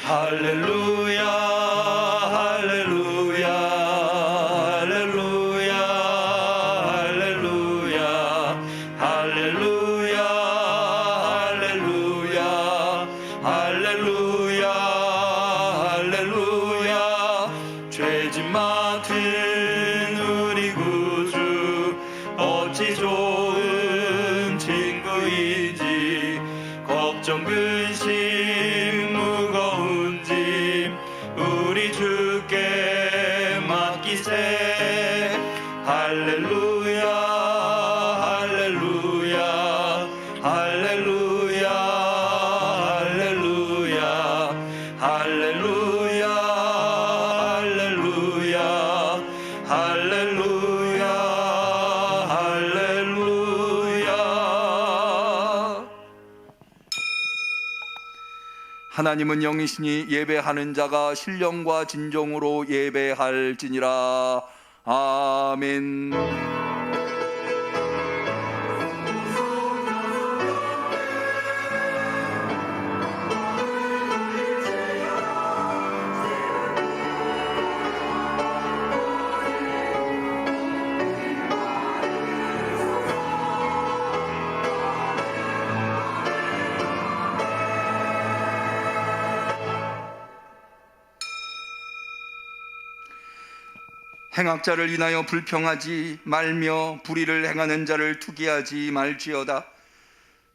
할렐루야 할렐루야 할렐루야 할렐루야 할렐루야 할렐루야 할렐루야 할렐루야 죄짐 맡은 우리 구주 어찌 좋은 친구인지 걱정 근심 무거운 짐 우리 주께 맡기세 할렐루야 할렐루야 할렐루야 할렐루야 할렐루야 할렐루야 할렐루야 할렐루야. 하나님은 영이시니 예배하는 자가 신령과 진정으로 예배할지니라. 아멘. 행악자를 인하여 불평하지 말며 불의를 행하는 자를 투기하지 말지어다.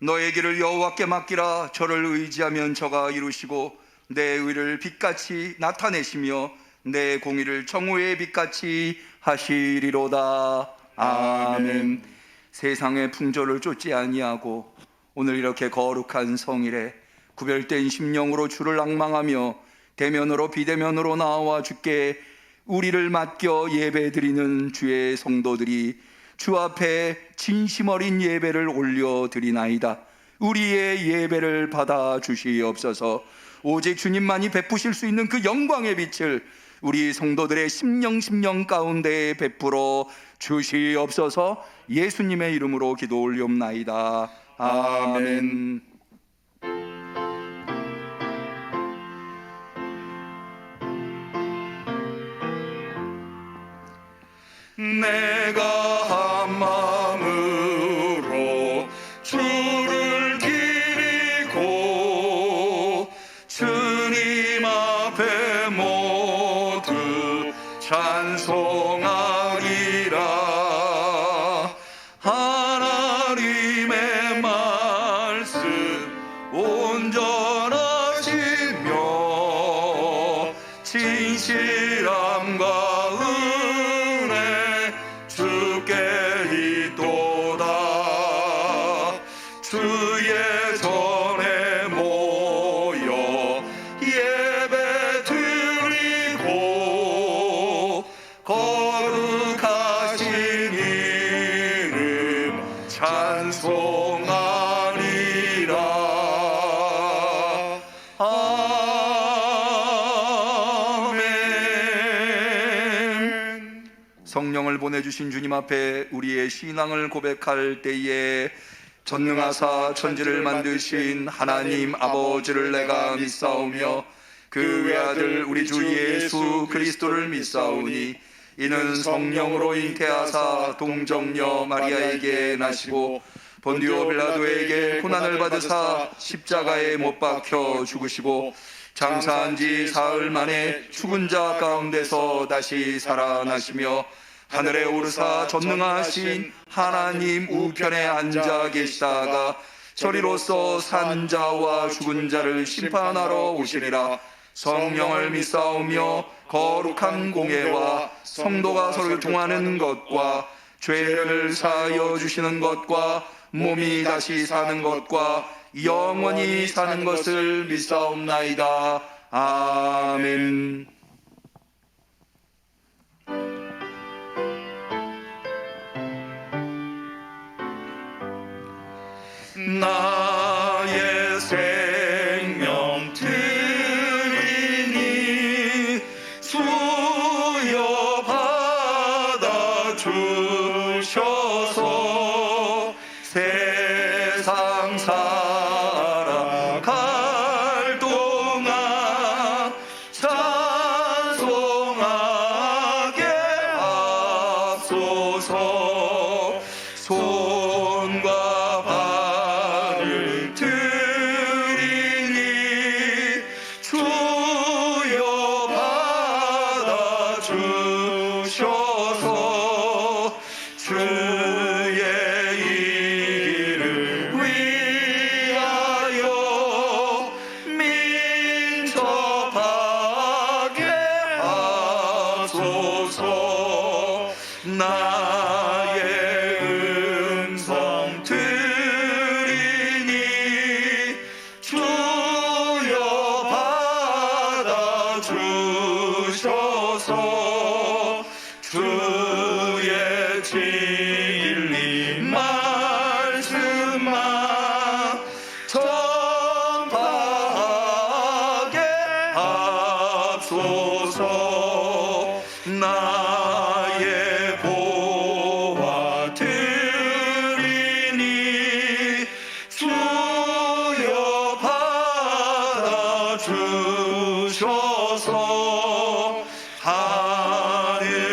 너의 길을 여호와께 맡기라. 저를 의지하면 저가 이루시고 내 의를 빛같이 나타내시며 내 공의를 정오의 빛같이 하시리로다. 아멘. 세상의 풍조를 쫓지 아니하고 오늘 이렇게 거룩한 성일에 구별된 심령으로 주를 앙망하며 대면으로 비대면으로 나와 주께 우리를 맡겨 예배드리는 주의 성도들이 주 앞에 진심 어린 예배를 올려드리나이다. 우리의 예배를 받아 주시옵소서. 오직 주님만이 베푸실 수 있는 그 영광의 빛을 우리 성도들의 심령 가운데 베풀어 주시옵소서. 예수님의 이름으로 기도 올리옵나이다. 아멘. 내가 한 마음으로 주를 기리고 주님 앞에 모두 찬송하리라. 하나님의 말씀 온전하시며 진실함과 주의 전에 모여 예배 드리고 거룩하신 이름 찬송하리라. 아멘. 성령을 보내주신 주님 앞에 우리의 신앙을 고백할 때에 전능하사 천지를 만드신 하나님 아버지를 내가 믿사오며 그 외아들 우리 주 예수 그리스도를 믿사오니 이는 성령으로 잉태하사 동정녀 마리아에게 나시고 본디오 빌라도에게 고난을 받으사 십자가에 못 박혀 죽으시고 장사한 지 사흘 만에 죽은 자 가운데서 다시 살아나시며 하늘에 오르사 전능하신 하나님 우편에 앉아 계시다가 저리로서 산 자와 죽은 자를 심판하러 오시리라. 성령을 믿사오며 거룩한 공예와 성도가 서로 통하는 것과 죄를 사하여 주시는 것과 몸이 다시 사는 것과 영원히 사는 것을 믿사옵나이다. 아멘. 나의 생명 드리니 수여받아 주셔서 세상 살아갈 동안 손과 발을 드리니 주여 받아주셔서 주의 일을 위하여 민첩하게 하소서. 나의 음성 들으니 주여 받아주셔서 주의 진리 말씀만 전파하게 하소서. 나의 보화 드리니 주여 받아주셔서 하늘나라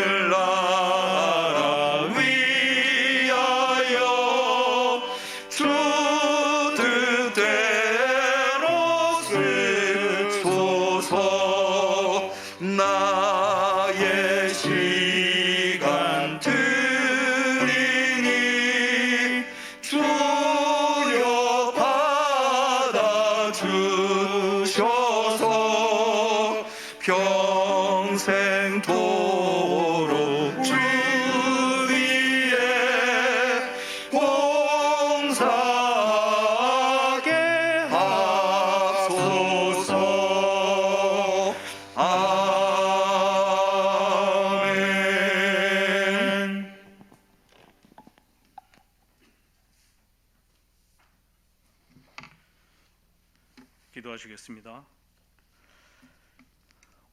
위하여 주 뜻대로 쓰소서. 나의 시간 드리니 주여 받아주셔서 평생토록 주 위에 봉사하게 하소서. 아멘. 기도하시겠습니다.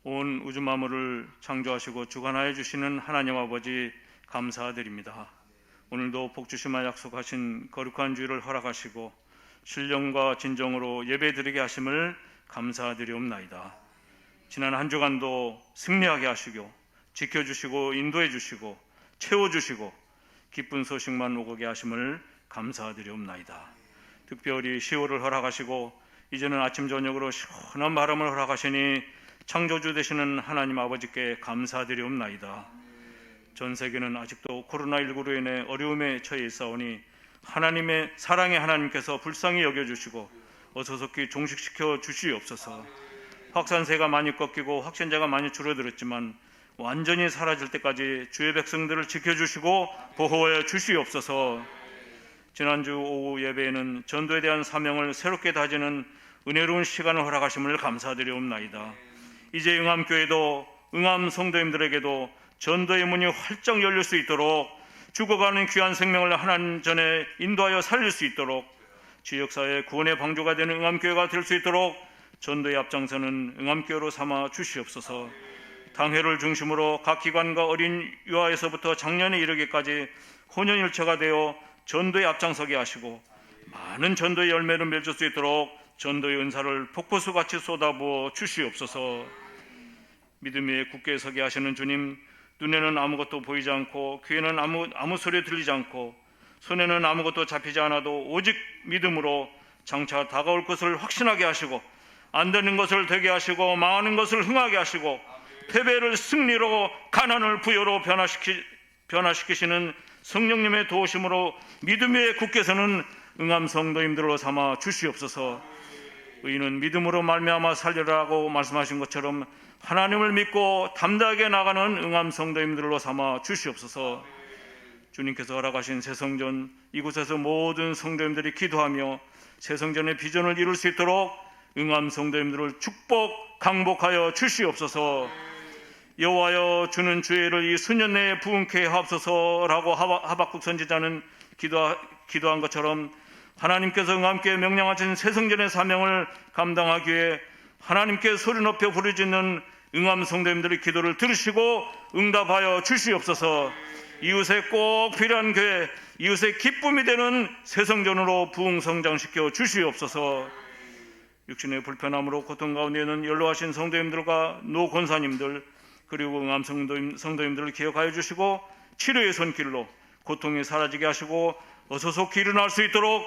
온 우주 만물을 창조하시고 주관하여 주시는 하나님 아버지 감사드립니다. 오늘도 복주심을 약속하신 거룩한 주일을 허락하시고 신령과 진정으로 예배드리게 하심을 감사드리옵나이다. 지난 한 주간도 승리하게 하시고 지켜주시고 인도해 주시고 채워주시고 기쁜 소식만 오게 하심을 감사드리옵나이다. 특별히 10월을 허락하시고 이제는 아침 저녁으로 시원한 바람을 허락하시니 창조주 되시는 하나님 아버지께 감사드리옵나이다. 전 세계는 아직도 코로나19로 인해 어려움에 처해 있사오니 하나님의 사랑의 하나님께서 불쌍히 여겨주시고 어서속히 종식시켜 주시옵소서. 확산세가 많이 꺾이고 확진자가 많이 줄어들었지만 완전히 사라질 때까지 주의 백성들을 지켜주시고 보호하여 주시옵소서. 지난주 오후 예배에는 전도에 대한 사명을 새롭게 다지는 은혜로운 시간을 허락하심을 감사드리옵나이다. 이제 응암교회도 응암 성도님들에게도 전도의 문이 활짝 열릴 수 있도록 죽어가는 귀한 생명을 하나님 전에 인도하여 살릴 수 있도록 지역사회 구원의 방주가 되는 응암교회가 될 수 있도록 전도의 앞장서는 응암교회로 삼아 주시옵소서. 당회를 중심으로 각 기관과 어린 유아에서부터 장년에 이르기까지 혼연일체가 되어 전도에 앞장서게 하시고 많은 전도의 열매를 맺을 수 있도록 전도의 은사를 폭포수같이 쏟아부어 주시옵소서. 믿음 위에 굳게 서게 하시는 주님, 눈에는 아무것도 보이지 않고 귀에는 아무 소리 들리지 않고 손에는 아무것도 잡히지 않아도 오직 믿음으로 장차 다가올 것을 확신하게 하시고 안 되는 것을 되게 하시고 망하는 것을 흥하게 하시고 패배를 승리로 가난을 부여로 변화시키시는 성령님의 도우심으로 믿음 위에 굳게 서는 응암 성도님들로 삼아 주시옵소서. 의인은 믿음으로 말미암아 살리라고 말씀하신 것처럼 하나님을 믿고 담대하게 나가는 응암 성도님들로 삼아 주시옵소서. 주님께서 허락하신 새성전, 이곳에서 모든 성도님들이 기도하며 새성전의 비전을 이룰 수 있도록 응암 성도님들을 축복 강복하여 주시옵소서. 여호와여, 주는 주의를 이 수년 내에 부흥케 하옵소서라고 하박국 선지자는 기도한 것처럼 하나님께서 응암교회 명령하신 새성전의 사명을 감당하기 위해 하나님께 소리 높여 부르짖는 응암 성도님들의 기도를 들으시고 응답하여 주시옵소서. 이웃에 꼭 필요한 교회, 이웃의 기쁨이 되는 새성전으로 부흥 성장시켜 주시옵소서. 육신의 불편함으로 고통 가운데 있는 연로하신 성도님들과 노권사님들 그리고 응암 성도님들을 기억하여 주시고 치료의 손길로 고통이 사라지게 하시고 어서 속히 일어날 수 있도록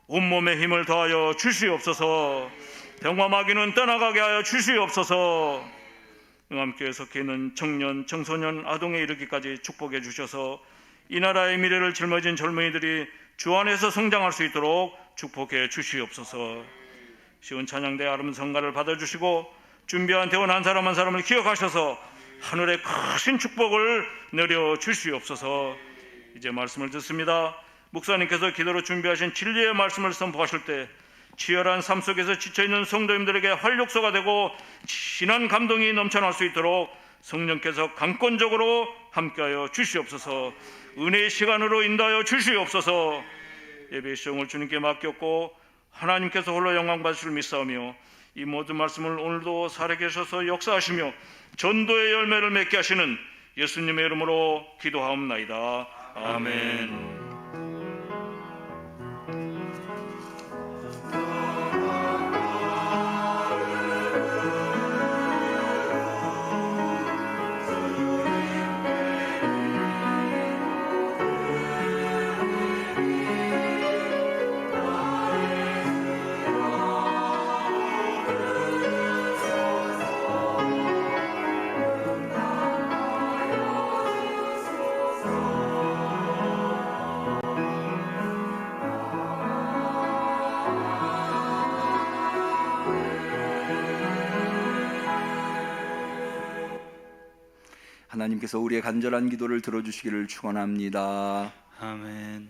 온몸에 힘을 더하여 주시옵소서. 병마마귀는 떠나가게 하여 주시옵소서. 응암교회 속해 있는 청년, 청소년, 아동에 이르기까지 축복해 주셔서 이 나라의 미래를 짊어진 젊은이들이 주 안에서 성장할 수 있도록 축복해 주시옵소서. 시온 찬양대 아름 성가를 받아주시고 준비한 대원 한 사람 한 사람을 기억하셔서 하늘의 크신 축복을 내려 주시옵소서. 이제 말씀을 듣습니다. 목사님께서 기도로 준비하신 진리의 말씀을 선포하실 때 치열한 삶 속에서 지쳐있는 성도님들에게 활력소가 되고 진한 감동이 넘쳐날 수 있도록 성령께서 강권적으로 함께하여 주시옵소서. 은혜의 시간으로 인도하여 주시옵소서. 예배의 시종을 주님께 맡겼고 하나님께서 홀로 영광 받으실 믿사오며 이 모든 말씀을 오늘도 살아계셔서 역사하시며 전도의 열매를 맺게 하시는 예수님의 이름으로 기도하옵나이다. 아멘. 하나님께서 우리의 간절한 기도를 들어주시기를 축원합니다. 아멘.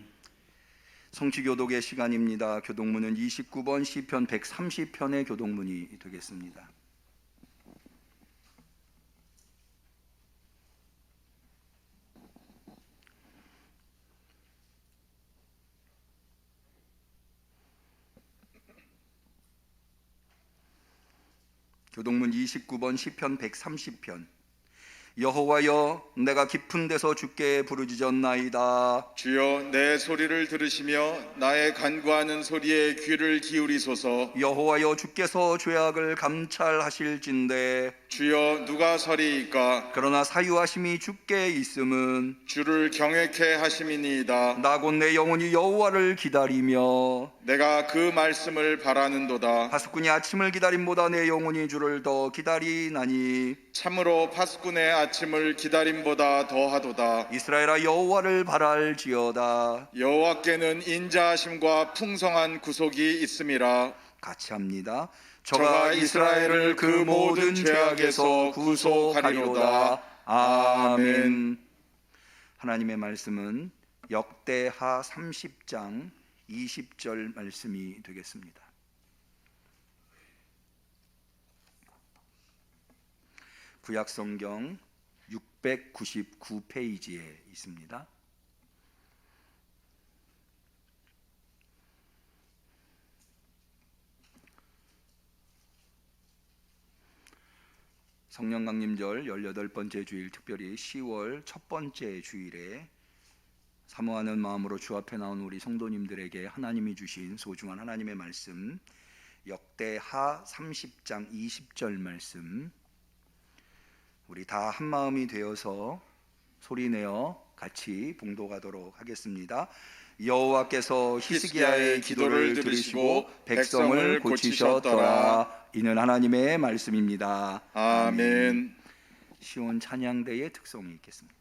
성취교독의 시간입니다. 교독문은 29번 시편 130편의 교독문이 되겠습니다. 교독문 29번 시편 130편. 여호와여, 내가 깊은 데서 주께 부르짖었나이다. 주여, 내 소리를 들으시며 나의 간구하는 소리에 귀를 기울이소서. 여호와여, 주께서 죄악을 감찰하실진대. 주여, 누가 서리이까? 그러나 사유하심이 주께 있음은 주를 경외케 하심이니이다. 나 곧 내 영혼이 여호와를 기다리며 내가 그 말씀을 바라는도다. 파수꾼이 아침을 기다림보다 내 영혼이 주를 더 기다리나니 참으로 파수꾼의 아침을 기다림보다 더하도다. 이스라엘아, 여호와를 바랄지어다. 여호와께는 인자하심과 풍성한 구속이 있음이라. 같이 합니다. 저가 이스라엘을 그 모든 죄악에서 구속하리로다. 아멘. 하나님의 말씀은 역대하 30장 20절 말씀이 되겠습니다. 구약성경 699페이지에 있습니다. 성령강림절 18번째 주일, 특별히 10월 첫 번째 주일에 사모하는 마음으로 주 앞에 나온 우리 성도님들에게 하나님이 주신 소중한 하나님의 말씀, 역대하 30장 20절 말씀, 우리 다 한마음이 되어서 소리내어 같이 봉독하도록 하겠습니다. 여호와께서 히스기야의 기도를 들으시고 백성을 고치셨더라. 이는 하나님의 말씀입니다. 아멘. 시온 찬양대의 특성이 있겠습니다.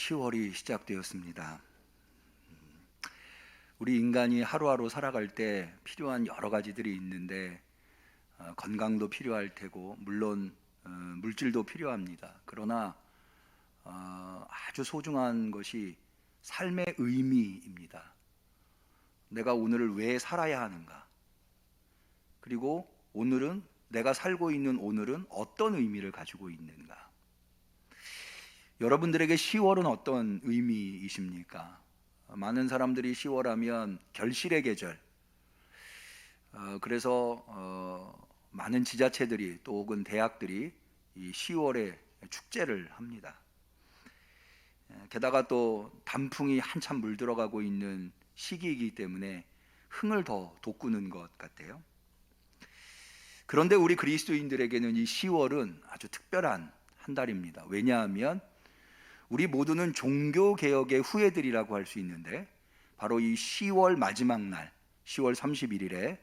10월이 시작되었습니다. 우리 인간이 하루하루 살아갈 때 필요한 여러 가지들이 있는데 건강도 필요할 테고 물론 물질도 필요합니다. 그러나 아주 소중한 것이 삶의 의미입니다. 내가 오늘을 왜 살아야 하는가? 그리고 오늘은 내가 살고 있는 오늘은 어떤 의미를 가지고 있는가? 여러분들에게 10월은 어떤 의미이십니까? 많은 사람들이 10월 하면 결실의 계절, 그래서 많은 지자체들이 또 혹은 대학들이 이 10월에 축제를 합니다. 게다가 또 단풍이 한참 물들어가고 있는 시기이기 때문에 흥을 더 돋구는 것 같아요. 그런데 우리 그리스도인들에게는 이 10월은 아주 특별한 한 달입니다. 왜냐하면 우리 모두는 종교개혁의 후예들이라고 할 수 있는데 바로 이 10월 마지막 날 10월 31일에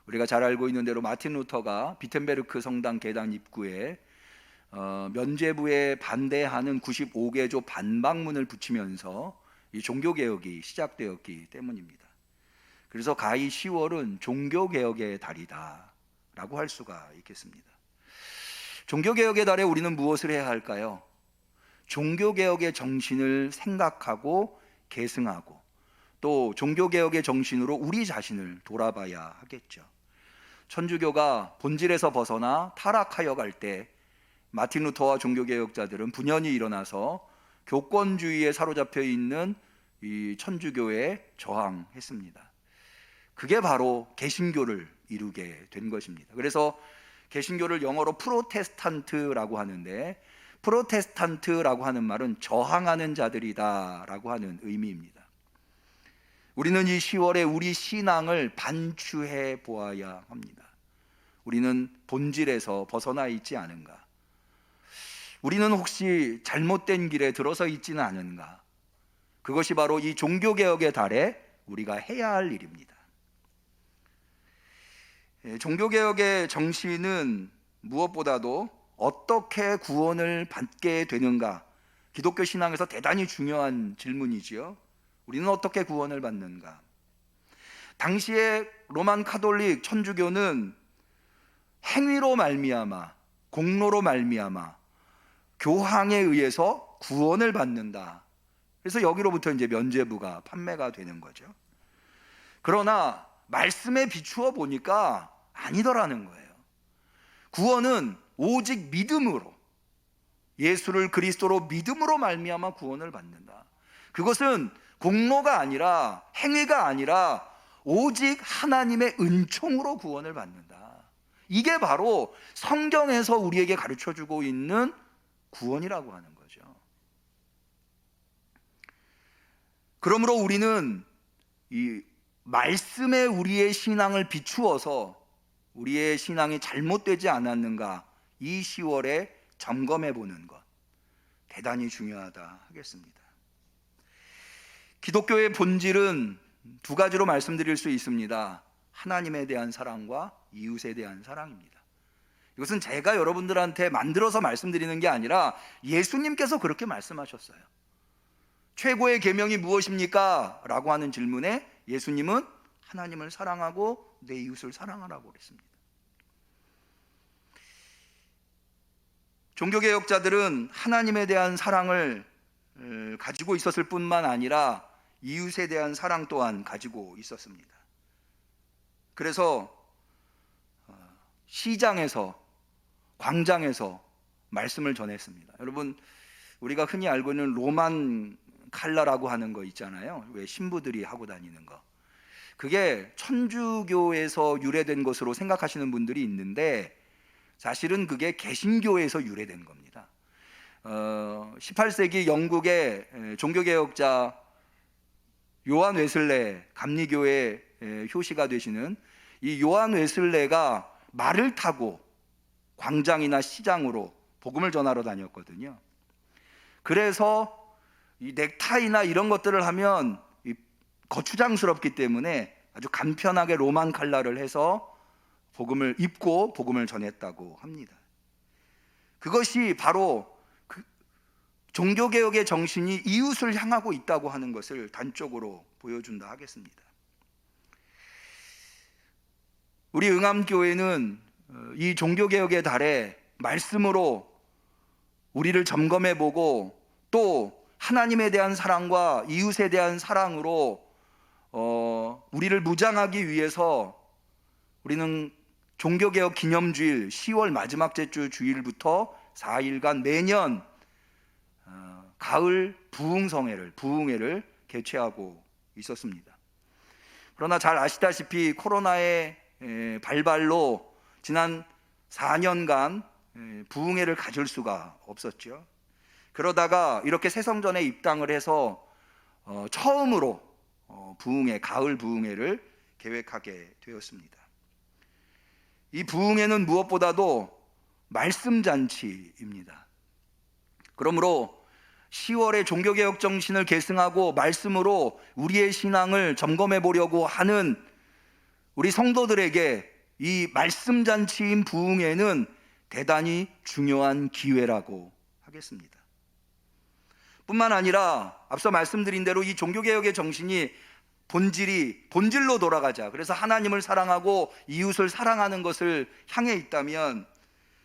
우리가 잘 알고 있는 대로 마틴 루터가 비텐베르크 성당 계단 입구에 면죄부에 반대하는 95개조 반박문을 붙이면서 이 종교개혁이 시작되었기 때문입니다. 그래서 가히 10월은 종교개혁의 달이다 라고 할 수가 있겠습니다. 종교개혁의 달에 우리는 무엇을 해야 할까요? 종교개혁의 정신을 생각하고 계승하고 또 종교개혁의 정신으로 우리 자신을 돌아봐야 하겠죠. 천주교가 본질에서 벗어나 타락하여 갈 때 마틴 루터와 종교개혁자들은 분연히 일어나서 교권주의에 사로잡혀 있는 이 천주교에 저항했습니다. 그게 바로 개신교를 이루게 된 것입니다. 그래서 개신교를 영어로 프로테스탄트라고 하는데 프로테스탄트라고 하는 말은 저항하는 자들이다라고 하는 의미입니다. 우리는 이 10월에 우리 신앙을 반추해 보아야 합니다. 우리는 본질에서 벗어나 있지 않은가? 우리는 혹시 잘못된 길에 들어서 있지는 않은가? 그것이 바로 이 종교개혁의 달에 우리가 해야 할 일입니다. 종교개혁의 정신은 무엇보다도 어떻게 구원을 받게 되는가? 기독교 신앙에서 대단히 중요한 질문이지요. 우리는 어떻게 구원을 받는가? 당시에 로만 카톨릭 천주교는 행위로 말미암아, 공로로 말미암아 교황에 의해서 구원을 받는다. 그래서 여기로부터 이제 면죄부가 판매가 되는 거죠. 그러나 말씀에 비추어 보니까 아니더라는 거예요. 구원은 오직 믿음으로, 예수를 그리스도로 믿음으로 말미암아 구원을 받는다. 그것은 공로가 아니라 행위가 아니라 오직 하나님의 은총으로 구원을 받는다. 이게 바로 성경에서 우리에게 가르쳐주고 있는 구원이라고 하는 거죠. 그러므로 우리는 이 말씀에 우리의 신앙을 비추어서 우리의 신앙이 잘못되지 않았는가 이 10월에 점검해 보는 것 대단히 중요하다 하겠습니다. 기독교의 본질은 두 가지로 말씀드릴 수 있습니다. 하나님에 대한 사랑과 이웃에 대한 사랑입니다. 이것은 제가 여러분들한테 만들어서 말씀드리는 게 아니라 예수님께서 그렇게 말씀하셨어요. 최고의 계명이 무엇입니까? 라고 하는 질문에 예수님은 하나님을 사랑하고 내 이웃을 사랑하라고 그랬습니다. 종교개혁자들은 하나님에 대한 사랑을 가지고 있었을 뿐만 아니라 이웃에 대한 사랑 또한 가지고 있었습니다. 그래서 시장에서, 광장에서 말씀을 전했습니다. 여러분, 우리가 흔히 알고 있는 로만 칼라라고 하는 거 있잖아요. 왜 신부들이 하고 다니는 거. 그게 천주교에서 유래된 것으로 생각하시는 분들이 있는데 사실은 그게 개신교에서 유래된 겁니다. 18세기 영국의 종교개혁자 요한 웨슬레, 감리교의 효시가 되시는 이 요한 웨슬레가 말을 타고 광장이나 시장으로 복음을 전하러 다녔거든요. 그래서 이 넥타이나 이런 것들을 하면 거추장스럽기 때문에 아주 간편하게 로만 칼라를 해서 복음을 입고 복음을 전했다고 합니다. 그것이 바로 종교개혁의 정신이 이웃을 향하고 있다고 하는 것을 단적으로 보여준다 하겠습니다. 우리 응암교회는 이 종교개혁의 달에 말씀으로 우리를 점검해보고 또 하나님에 대한 사랑과 이웃에 대한 사랑으로 우리를 무장하기 위해서 우리는 종교개혁 기념주일 10월 마지막 주 주일부터 4일간 매년 가을 부흥회를 개최하고 있었습니다. 그러나 잘 아시다시피 코로나의 발발로 지난 4년간 부흥회를 가질 수가 없었죠. 그러다가 이렇게 새성전에 입당을 해서 처음으로 가을 부흥회를 계획하게 되었습니다. 이 부흥회는 무엇보다도 말씀 잔치입니다. 그러므로 10월에 종교개혁 정신을 계승하고 말씀으로 우리의 신앙을 점검해 보려고 하는 우리 성도들에게 이 말씀 잔치인 부흥회는 대단히 중요한 기회라고 하겠습니다. 뿐만 아니라 앞서 말씀드린 대로 이 종교개혁의 정신이 본질로 돌아가자. 그래서 하나님을 사랑하고 이웃을 사랑하는 것을 향해 있다면,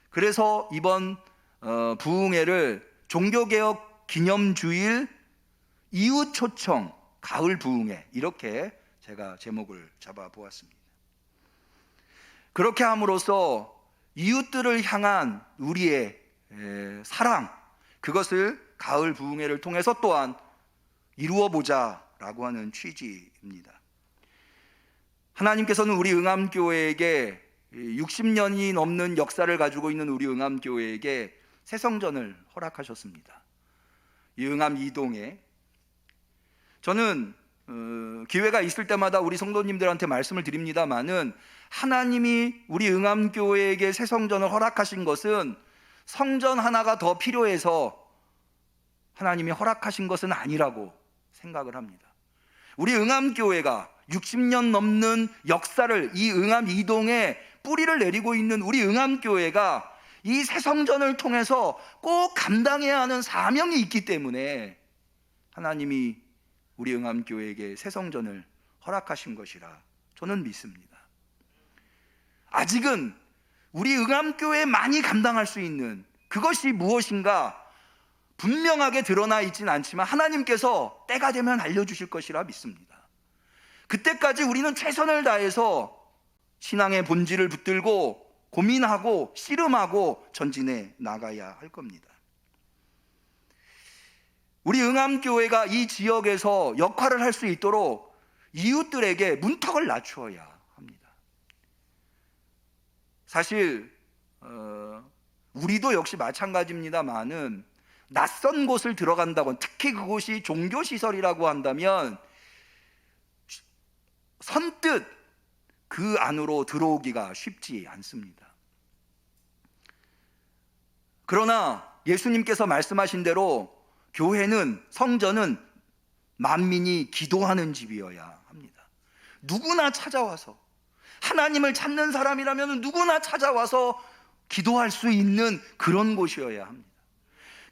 그래서 이번 부흥회를 종교개혁 기념주일 이웃 초청 가을 부흥회, 이렇게 제가 제목을 잡아 보았습니다. 그렇게 함으로써 이웃들을 향한 우리의 사랑, 그것을 가을 부흥회를 통해서 또한 이루어 보자라고 하는 취지입니다. 하나님께서는 우리 응암교회에게 60년이 넘는 역사를 가지고 있는 우리 응암교회에게 새성전을 허락하셨습니다. 이 응암 이동에 저는 기회가 있을 때마다 우리 성도님들한테 말씀을 드립니다마는, 하나님이 우리 응암교회에게 새성전을 허락하신 것은 성전 하나가 더 필요해서 하나님이 허락하신 것은 아니라고 생각을 합니다. 우리 응암교회가 60년 넘는 역사를 이 응암 이동에 뿌리를 내리고 있는 우리 응암교회가 이 새성전을 통해서 꼭 감당해야 하는 사명이 있기 때문에 하나님이 우리 응암교회에게 새성전을 허락하신 것이라 저는 믿습니다. 아직은 우리 응암교회만이 감당할 수 있는 그것이 무엇인가 분명하게 드러나 있지는 않지만 하나님께서 때가 되면 알려주실 것이라 믿습니다. 그때까지 우리는 최선을 다해서 신앙의 본질을 붙들고 고민하고 씨름하고 전진해 나가야 할 겁니다. 우리 응암교회가 이 지역에서 역할을 할 수 있도록 이웃들에게 문턱을 낮추어야 합니다. 사실 우리도 역시 마찬가지입니다만은 낯선 곳을 들어간다고, 특히 그곳이 종교시설이라고 한다면 선뜻 그 안으로 들어오기가 쉽지 않습니다. 그러나 예수님께서 말씀하신 대로 교회는, 성전은 만민이 기도하는 집이어야 합니다. 누구나 찾아와서, 하나님을 찾는 사람이라면 누구나 찾아와서 기도할 수 있는 그런 곳이어야 합니다.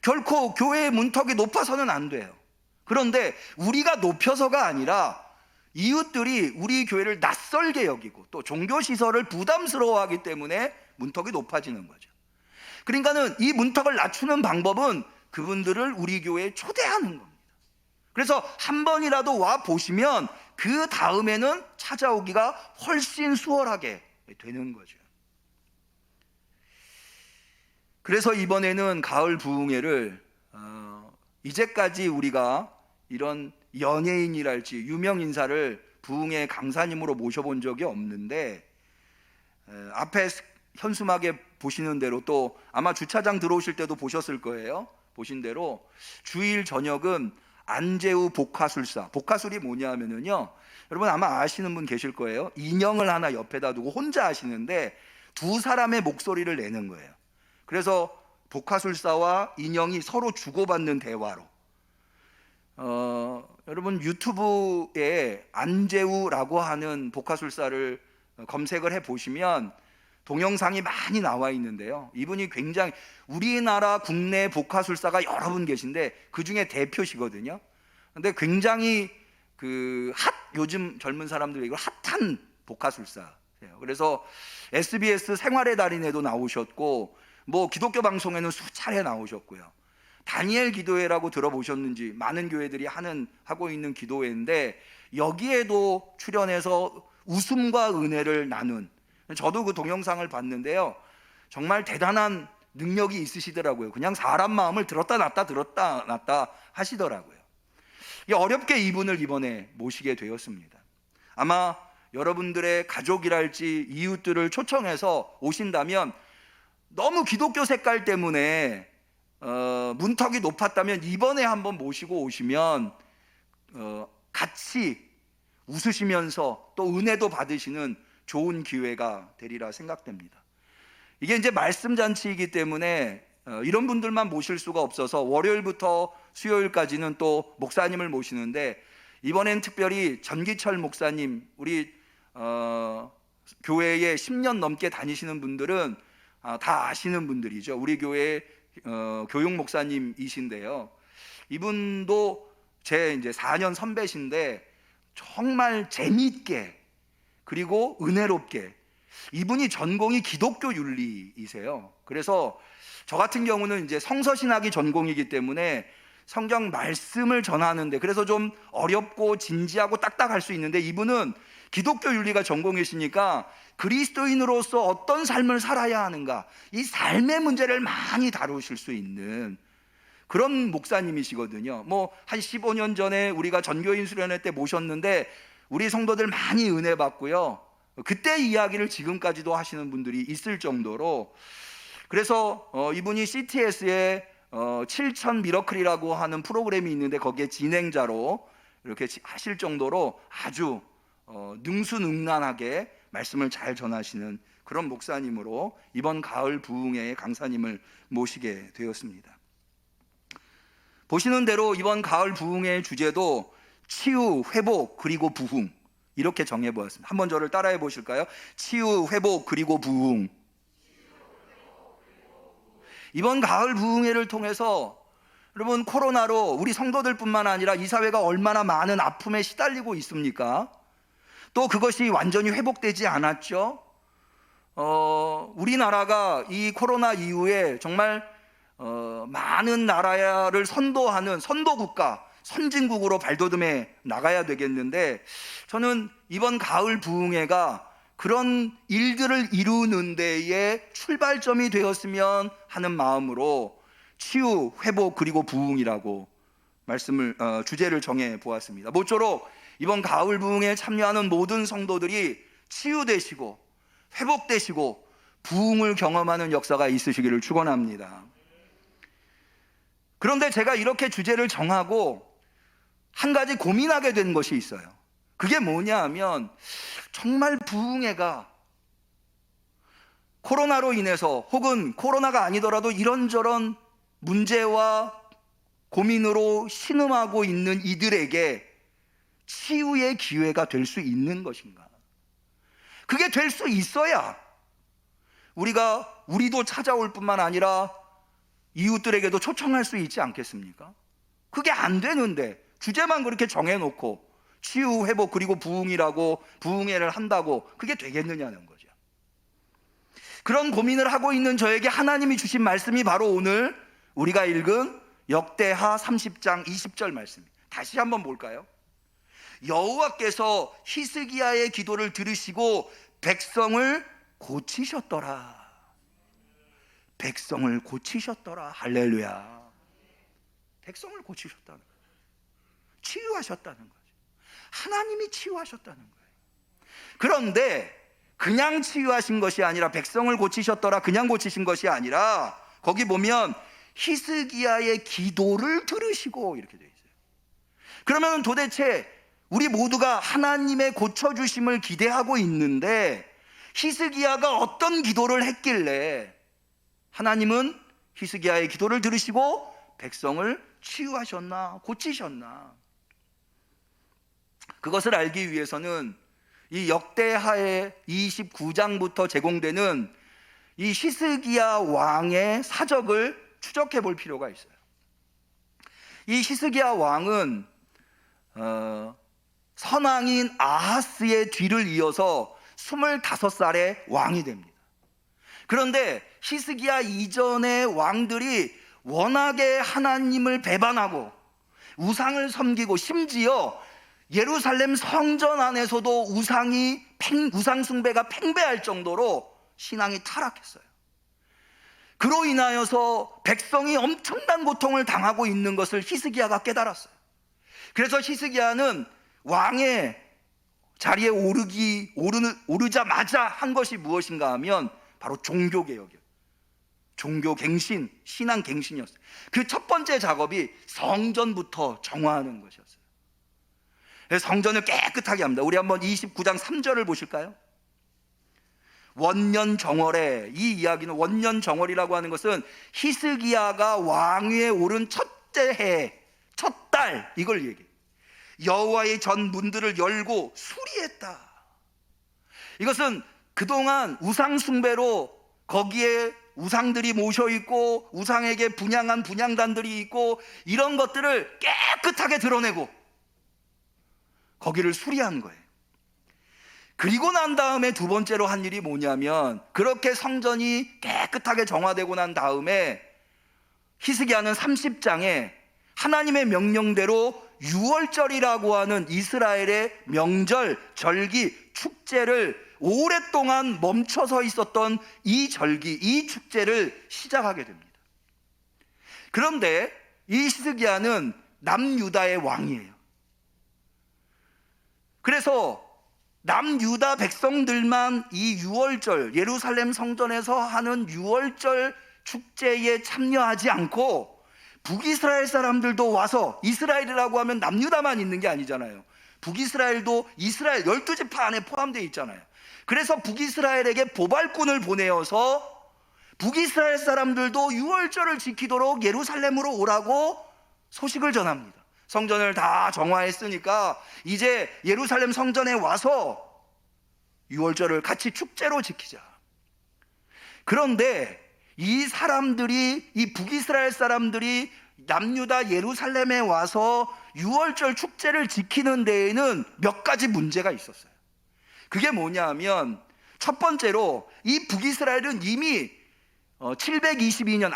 결코 교회의 문턱이 높아서는 안 돼요. 그런데 우리가 높여서가 아니라 이웃들이 우리 교회를 낯설게 여기고 또 종교시설을 부담스러워하기 때문에 문턱이 높아지는 거죠. 그러니까는 이 문턱을 낮추는 방법은 그분들을 우리 교회에 초대하는 겁니다. 그래서 한 번이라도 와 보시면 그 다음에는 찾아오기가 훨씬 수월하게 되는 거죠. 그래서 이번에는 가을 부흥회를 이제까지 우리가 이런 연예인이랄지 유명 인사를 부흥회 강사님으로 모셔본 적이 없는데, 앞에 현수막에 보시는 대로 또 아마 주차장 들어오실 때도 보셨을 거예요. 보신 대로 주일 저녁은 안재우 복화술사, 복화술이 뭐냐면요, 여러분 아마 아시는 분 계실 거예요. 인형을 하나 옆에다 두고 혼자 하시는데 두 사람의 목소리를 내는 거예요. 그래서 복화술사와 인형이 서로 주고받는 대화로, 여러분 유튜브에 안재우라고 하는 복화술사를 검색을 해보시면 동영상이 많이 나와 있는데요. 이분이 굉장히 우리나라 국내 복화술사가 여러 분 계신데 그 중에 대표시거든요. 근데 굉장히 요즘 젊은 사람들 이거 핫한 복화술사예요. 그래서 SBS 생활의 달인에도 나오셨고 뭐 기독교 방송에는 수차례 나오셨고요. 다니엘 기도회라고 들어보셨는지 많은 교회들이 하고 있는 기도회인데 여기에도 출연해서 웃음과 은혜를 나눈, 저도 그 동영상을 봤는데요. 정말 대단한 능력이 있으시더라고요. 그냥 사람 마음을 들었다 놨다 하시더라고요. 어렵게 이분을 이번에 모시게 되었습니다. 아마 여러분들의 가족이랄지 이웃들을 초청해서 오신다면 너무 기독교 색깔 때문에 문턱이 높았다면 이번에 한번 모시고 오시면 같이 웃으시면서 또 은혜도 받으시는 좋은 기회가 되리라 생각됩니다. 이게 이제 말씀 잔치이기 때문에 이런 분들만 모실 수가 없어서 월요일부터 수요일까지는 또 목사님을 모시는데 이번엔 특별히 전기철 목사님, 우리 교회에 10년 넘게 다니시는 분들은 다 아시는 분들이죠. 우리 교회 교육 목사님이신데요. 이분도 제 이제 4년 선배신데 정말 재미있게 그리고 은혜롭게, 이분이 전공이 기독교 윤리이세요. 그래서 저 같은 경우는 이제 성서신학이 전공이기 때문에 성경 말씀을 전하는데 그래서 좀 어렵고 진지하고 딱딱할 수 있는데 이분은 기독교 윤리가 전공이시니까 그리스도인으로서 어떤 삶을 살아야 하는가, 이 삶의 문제를 많이 다루실 수 있는 그런 목사님이시거든요. 뭐 한 15년 전에 우리가 전교인 수련회 때 모셨는데 우리 성도들 많이 은혜 받고요. 그때 이야기를 지금까지도 하시는 분들이 있을 정도로, 그래서 이분이 CTS에 7천 미러클이라고 하는 프로그램이 있는데 거기에 진행자로 이렇게 하실 정도로 아주 능수능란하게 말씀을 잘 전하시는 그런 목사님으로 이번 가을 부흥회의 강사님을 모시게 되었습니다. 보시는 대로 이번 가을 부흥회의 주제도 치유, 회복, 그리고 부흥, 이렇게 정해보았습니다. 한번 저를 따라해 보실까요? 치유, 회복, 그리고 부흥. 이번 가을 부흥회를 통해서 여러분, 코로나로 우리 성도들뿐만 아니라 이 사회가 얼마나 많은 아픔에 시달리고 있습니까? 또 그것이 완전히 회복되지 않았죠. 우리나라가 이 코로나 이후에 정말 많은 나라를 선도하는 선도국가, 선진국으로 발돋움해 나가야 되겠는데, 저는 이번 가을 부흥회가 그런 일들을 이루는 데에 출발점이 되었으면 하는 마음으로 치유, 회복, 그리고 부흥이라고 주제를 정해 보았습니다. 모쪼록 이번 가을 부흥에 참여하는 모든 성도들이 치유되시고 회복되시고 부흥을 경험하는 역사가 있으시기를 축원합니다. 그런데 제가 이렇게 주제를 정하고 한 가지 고민하게 된 것이 있어요. 그게 뭐냐 하면, 정말 부흥회가 코로나로 인해서 혹은 코로나가 아니더라도 이런저런 문제와 고민으로 신음하고 있는 이들에게 치유의 기회가 될 수 있는 것인가? 그게 될 수 있어야 우리도 찾아올 뿐만 아니라 이웃들에게도 초청할 수 있지 않겠습니까? 그게 안 되는데 주제만 그렇게 정해놓고 치유, 회복, 그리고 부흥이라고 부흥회를 한다고 그게 되겠느냐는 거죠. 그런 고민을 하고 있는 저에게 하나님이 주신 말씀이 바로 오늘 우리가 읽은 역대하 30장 20절 말씀입니다. 다시 한번 볼까요? 여호와께서 히스기야의 기도를 들으시고 백성을 고치셨더라. 백성을 고치셨더라. 할렐루야. 백성을 고치셨다는 거예요. 치유하셨다는 거죠. 하나님이 치유하셨다는 거예요. 그런데 그냥 치유하신 것이 아니라, 백성을 고치셨더라 그냥 고치신 것이 아니라, 거기 보면 히스기야의 기도를 들으시고 이렇게 되어 있어요. 그러면 도대체 우리 모두가 하나님의 고쳐주심을 기대하고 있는데 히스기야가 어떤 기도를 했길래 하나님은 히스기야의 기도를 들으시고 백성을 치유하셨나, 고치셨나? 그것을 알기 위해서는 이 역대하의 29장부터 제공되는 이 히스기야 왕의 사적을 추적해 볼 필요가 있어요. 이 히스기야 왕은 선왕인 아하스의 뒤를 이어서 25살에 왕이 됩니다. 그런데 히스기야 이전의 왕들이 워낙에 하나님을 배반하고 우상을 섬기고 심지어 예루살렘 성전 안에서도 우상 숭배가 팽배할 정도로 신앙이 타락했어요. 그로 인하여서 백성이 엄청난 고통을 당하고 있는 것을 히스기야가 깨달았어요. 그래서 히스기야는 왕의 자리에 오르자마자 한 것이 무엇인가 하면 바로 종교개혁이에요. 종교갱신, 신앙갱신이었어요. 그 첫 번째 작업이 성전부터 정화하는 것이었어요. 그래서 성전을 깨끗하게 합니다. 우리 한번 29장 3절을 보실까요? 원년정월에, 이 이야기는 원년정월이라고 하는 것은 히스기야가 왕위에 오른 첫째 해, 첫 달, 이걸 얘기해요. 여호와의 전 문들을 열고 수리했다. 이것은 그동안 우상 숭배로 거기에 우상들이 모셔 있고 우상에게 분향한 분향단들이 있고 이런 것들을 깨끗하게 드러내고 거기를 수리한 거예요. 그리고 난 다음에 두 번째로 한 일이 뭐냐면, 그렇게 성전이 깨끗하게 정화되고 난 다음에 히스기야는 30장에 하나님의 명령대로 유월절이라고 하는 이스라엘의 명절, 절기, 축제를 오랫동안 멈춰서 있었던 이 절기, 이 축제를 시작하게 됩니다. 그런데 이 히스기야는 남유다의 왕이에요. 그래서 남유다 백성들만 이 유월절, 예루살렘 성전에서 하는 유월절 축제에 참여하지 않고 북이스라엘 사람들도 와서, 이스라엘이라고 하면 남유다만 있는 게 아니잖아요. 북이스라엘도 이스라엘 12지파 안에 포함되어 있잖아요. 그래서 북이스라엘에게 보발꾼을 보내어서 북이스라엘 사람들도 유월절을 지키도록 예루살렘으로 오라고 소식을 전합니다. 성전을 다 정화했으니까 이제 예루살렘 성전에 와서 유월절을 같이 축제로 지키자. 그런데 이 사람들이, 이 북이스라엘 사람들이 남유다 예루살렘에 와서 유월절 축제를 지키는 데에는 몇 가지 문제가 있었어요. 그게 뭐냐면, 첫 번째로 이 북이스라엘은 이미 722년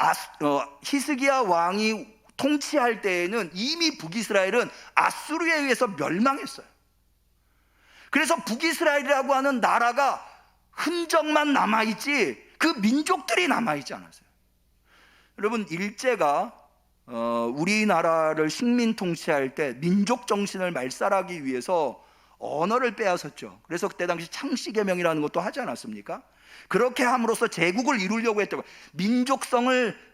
히스기야 왕이 통치할 때에는 이미 북이스라엘은 아수르에 의해서 멸망했어요. 그래서 북이스라엘이라고 하는 나라가 흔적만 남아있지 그 민족들이 남아있지 않았어요. 여러분, 일제가 우리나라를 식민 통치할 때 민족 정신을 말살하기 위해서 언어를 빼앗았죠. 그래서 그때 당시 창씨개명이라는 것도 하지 않았습니까? 그렇게 함으로써 제국을 이루려고 했다고. 민족성을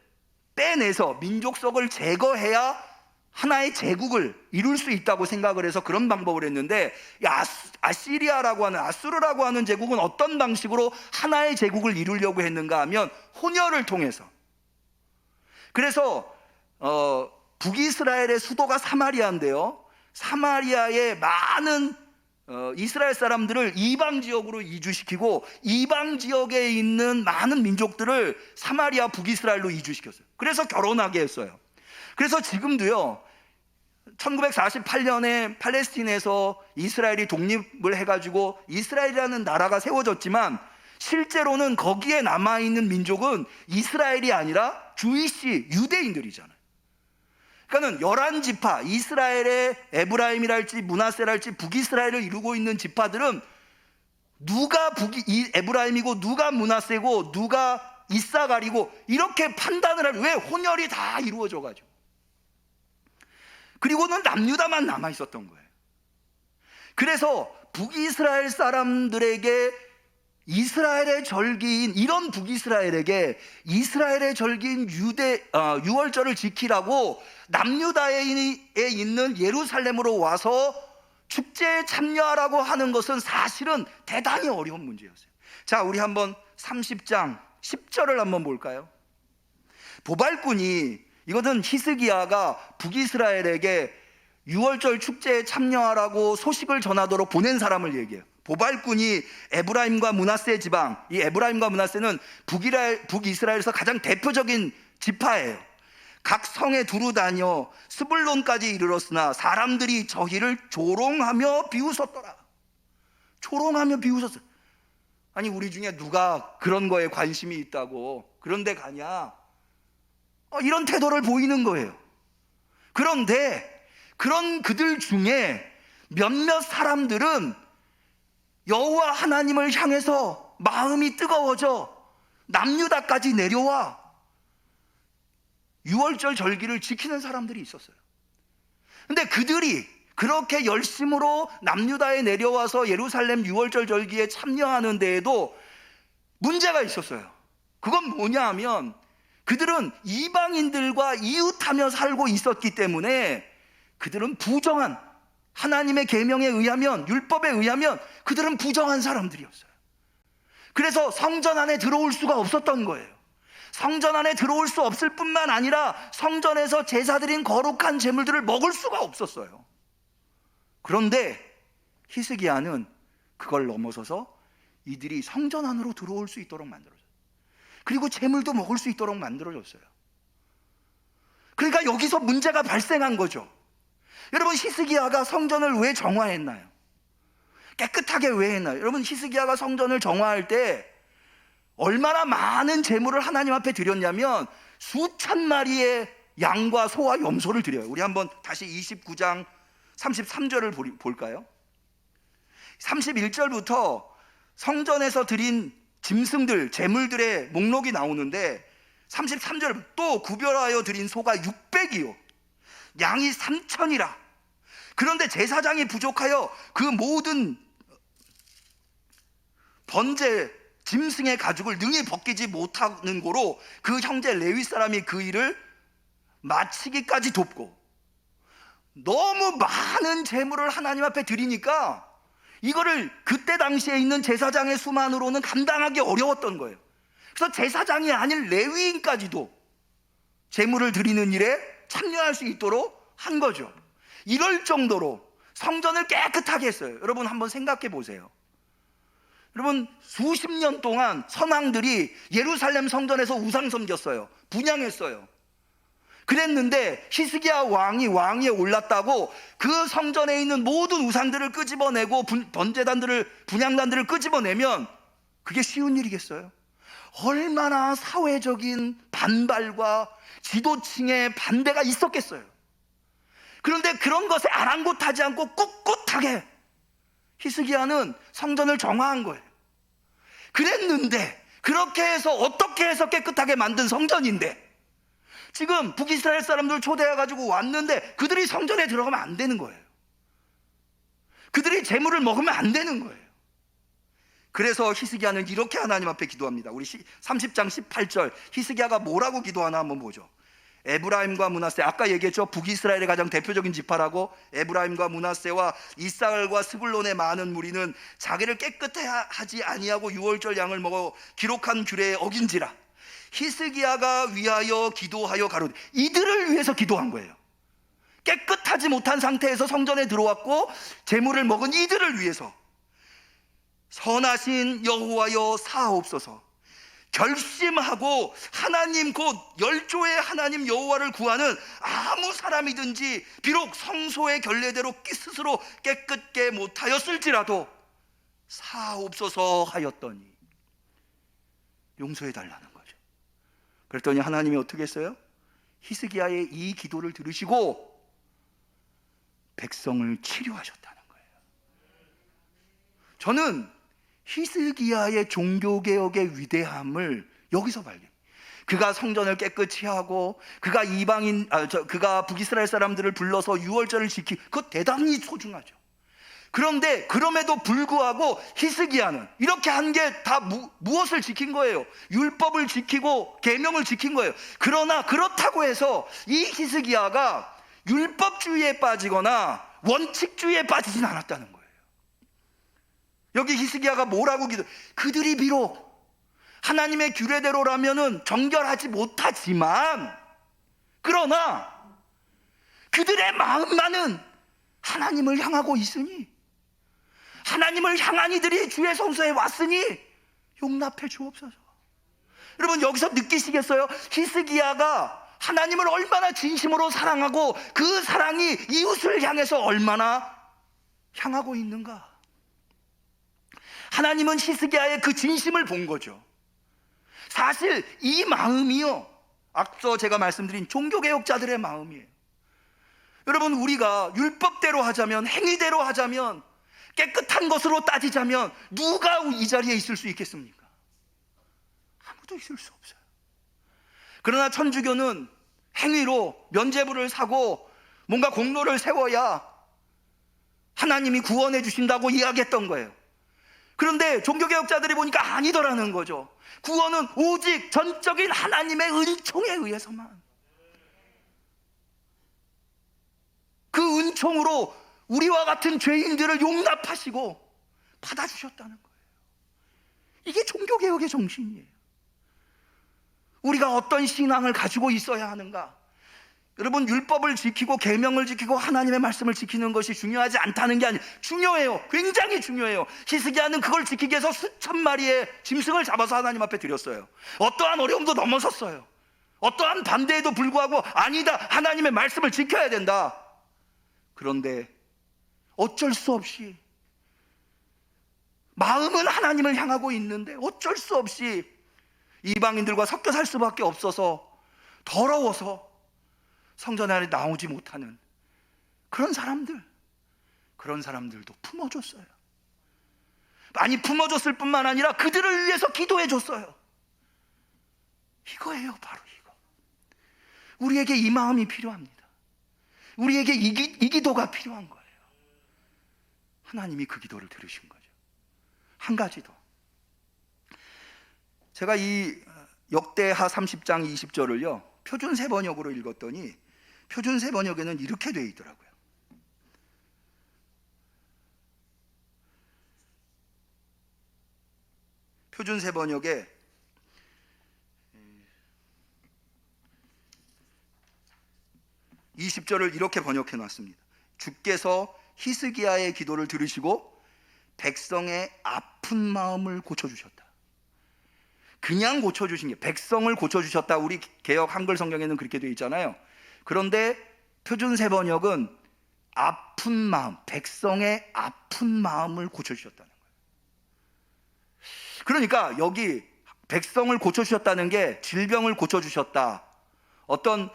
빼내서 민족성을 제거해야 하나의 제국을 이룰 수 있다고 생각을 해서 그런 방법을 했는데, 아시리아라고 하는, 아수르라고 하는 제국은 어떤 방식으로 하나의 제국을 이루려고 했는가 하면 혼혈을 통해서. 그래서 북이스라엘의 수도가 사마리아인데요, 사마리아의 많은 이스라엘 사람들을 이방 지역으로 이주시키고 이방 지역에 있는 많은 민족들을 사마리아 북이스라엘로 이주시켰어요. 그래서 결혼하게 했어요. 그래서 지금도요, 1948년에 팔레스틴에서 이스라엘이 독립을 해가지고 이스라엘이라는 나라가 세워졌지만 실제로는 거기에 남아있는 민족은 이스라엘이 아니라 주이시, 유대인들이잖아요. 그러니까는 11지파, 이스라엘의 에브라임이랄지 므낫세랄지 북이스라엘을 이루고 있는 지파들은 누가 에브라임이고 누가 므낫세고 누가 이사갈이고 이렇게 판단을 하면, 왜? 혼혈이 다 이루어져 가지고. 그리고는 남유다만 남아 있었던 거예요. 그래서 북이스라엘 사람들에게 이스라엘의 절기인, 이런 북이스라엘에게 이스라엘의 절기인 유월절을 지키라고 남유다에 있는 예루살렘으로 와서 축제에 참여하라고 하는 것은 사실은 대단히 어려운 문제였어요. 자, 우리 한번 30장 10절을 한번 볼까요? 보발꾼이, 이것은 히스기야가 북이스라엘에게 유월절 축제에 참여하라고 소식을 전하도록 보낸 사람을 얘기해요. 보발꾼이 에브라임과 므낫세 지방, 이 에브라임과 므낫세는 북이스라엘에서 가장 대표적인 지파예요. 각 성에 두루 다녀 스불론까지 이르렀으나 사람들이 저희를 조롱하며 비웃었더라. 조롱하며 비웃었어요. 아니, 우리 중에 누가 그런 거에 관심이 있다고 그런 데 가냐? 이런 태도를 보이는 거예요. 그런데 그런 그들 중에 몇몇 사람들은 여호와 하나님을 향해서 마음이 뜨거워져 남유다까지 내려와 유월절 절기를 지키는 사람들이 있었어요. 근데 그들이 그렇게 열심으로 남유다에 내려와서 예루살렘 유월절 절기에 참여하는 데에도 문제가 있었어요. 그건 뭐냐 하면 그들은 이방인들과 이웃하며 살고 있었기 때문에 그들은 부정한, 하나님의 계명에 의하면, 율법에 의하면 그들은 부정한 사람들이었어요. 그래서 성전 안에 들어올 수가 없었던 거예요. 성전 안에 들어올 수 없을 뿐만 아니라 성전에서 제사드린 거룩한 제물들을 먹을 수가 없었어요. 그런데 히스기야는 그걸 넘어서서 이들이 성전 안으로 들어올 수 있도록 만들어줬어요. 그리고 제물도 먹을 수 있도록 만들어줬어요. 그러니까 여기서 문제가 발생한 거죠. 여러분, 히스기야가 성전을 왜 정화했나요? 깨끗하게 왜 했나요? 여러분, 히스기야가 성전을 정화할 때 얼마나 많은 제물을 하나님 앞에 드렸냐면 수천 마리의 양과 소와 염소를 드려요. 우리 한번 다시 29장 33절을 볼까요? 31절부터 성전에서 드린 짐승들, 제물들의 목록이 나오는데 33절, 또 구별하여 드린 소가 600이요 양이 3,000이라. 그런데 제사장이 부족하여 그 모든 번제 짐승의 가죽을 능히 벗기지 못하는 고로 그 형제 레위 사람이 그 일을 마치기까지 돕고, 너무 많은 제물을 하나님 앞에 드리니까 이거를 그때 당시에 있는 제사장의 수만으로는 감당하기 어려웠던 거예요. 그래서 제사장이 아닌 레위인까지도 제물을 드리는 일에 참여할 수 있도록 한 거죠. 이럴 정도로 성전을 깨끗하게 했어요. 여러분 한번 생각해 보세요. 여러분, 수십 년 동안 선왕들이 예루살렘 성전에서 우상 섬겼어요. 분향했어요. 그랬는데 히스기야 왕위에 올랐다고 그 성전에 있는 모든 우상들을 끄집어내고 번제단들을, 분향단들을 끄집어내면 그게 쉬운 일이겠어요? 얼마나 사회적인 반발과 지도층의 반대가 있었겠어요. 그런데 그런 것에 아랑곳하지 않고 꿋꿋하게 히스기야는 성전을 정화한 거예요. 그랬는데 그렇게 해서 어떻게 해서 깨끗하게 만든 성전인데 지금 북이스라엘 사람들 초대해가지고 왔는데 그들이 성전에 들어가면 안 되는 거예요. 그들이 제물을 먹으면 안 되는 거예요. 그래서 히스기야는 이렇게 하나님 앞에 기도합니다. 우리 30장 18절 히스기야가 뭐라고 기도하나 한번 보죠. 에브라임과 므낫세, 아까 얘기했죠. 북이스라엘의 가장 대표적인 지파라고. 에브라임과 므낫세와 이사갈과 스불론의 많은 무리는 자기를 깨끗해 하지 아니하고 유월절 양을 먹어 기록한 규례에 어긴지라. 히스기야가 위하여 기도하여 가로되, 이들을 위해서 기도한 거예요. 깨끗하지 못한 상태에서 성전에 들어왔고 제물을 먹은 이들을 위해서 선하신 여호와여 사하옵소서. 결심하고 하나님 곧 열조의 하나님 여호와를 구하는 아무 사람이든지 비록 성소의 결례대로 스스로 깨끗게 못하였을지라도 사하옵소서 하였더니 용서해 달라는 거죠. 그랬더니 하나님이 어떻게 했어요? 히스기야의 이 기도를 들으시고 백성을 치료하셨다는 거예요. 저는 히스기야의 종교개혁의 위대함을 여기서 발견해요. 그가 성전을 깨끗이 하고 그가 그가 북이스라엘 사람들을 불러서 유월절을 지키고, 그거 대단히 소중하죠. 그런데 그럼에도 불구하고 히스기야는 이렇게 한 게 다 무엇을 지킨 거예요? 율법을 지키고 계명을 지킨 거예요. 그러나 그렇다고 해서 이 히스기야가 율법주의에 빠지거나 원칙주의에 빠지진 않았다는 거예요. 여기 히스기야가 뭐라고 그들이 비록 하나님의 규례대로라면은 정결하지 못하지만 그러나 그들의 마음만은 하나님을 향하고 있으니 하나님을 향한 이들이 주의 성소에 왔으니 용납해 주옵소서. 여러분 여기서 느끼시겠어요? 히스기야가 하나님을 얼마나 진심으로 사랑하고 그 사랑이 이웃을 향해서 얼마나 향하고 있는가. 하나님은 히스기야의 그 진심을 본 거죠. 사실 이 마음이요, 앞서 제가 말씀드린 종교개혁자들의 마음이에요. 여러분 우리가 율법대로 하자면, 행위대로 하자면, 깨끗한 것으로 따지자면 누가 이 자리에 있을 수 있겠습니까? 아무도 있을 수 없어요. 그러나 천주교는 행위로 면죄부를 사고 뭔가 공로를 세워야 하나님이 구원해 주신다고 이야기했던 거예요. 그런데 종교개혁자들이 보니까 아니더라는 거죠. 구원은 오직 전적인 하나님의 은총에 의해서만, 그 은총으로 우리와 같은 죄인들을 용납하시고 받아주셨다는 거예요. 이게 종교개혁의 정신이에요. 우리가 어떤 신앙을 가지고 있어야 하는가? 여러분 율법을 지키고 계명을 지키고 하나님의 말씀을 지키는 것이 중요하지 않다는 게 아니에요. 중요해요. 굉장히 중요해요. 히스기야는 그걸 지키기 위해서 수천 마리의 짐승을 잡아서 하나님 앞에 드렸어요. 어떠한 어려움도 넘어섰어요. 어떠한 반대에도 불구하고 아니다, 하나님의 말씀을 지켜야 된다. 그런데 어쩔 수 없이 마음은 하나님을 향하고 있는데 어쩔 수 없이 이방인들과 섞여 살 수밖에 없어서 더러워서 성전 안에 나오지 못하는 그런 사람들도 품어줬어요. 아니 품어줬을 뿐만 아니라 그들을 위해서 기도해 줬어요. 이거예요, 바로 이거. 우리에게 이 마음이 필요합니다. 우리에게 이 기도가 필요한 거예요. 하나님이 그 기도를 들으신 거죠. 한 가지 더, 제가 이 역대하 30장 20절을요 표준 세번역으로 읽었더니 표준 세번역에는 이렇게 되어 있더라고요. 표준 세번역에 20절을 이렇게 번역해 놨습니다. 주께서 히스기야의 기도를 들으시고 백성의 아픈 마음을 고쳐주셨다. 그냥 고쳐주신 게, 백성을 고쳐주셨다. 우리 개역 한글 성경에는 그렇게 되어 있잖아요. 그런데 표준 세번역은 아픈 마음, 백성의 아픈 마음을 고쳐주셨다는 거예요. 그러니까 여기 백성을 고쳐주셨다는 게 질병을 고쳐주셨다, 어떤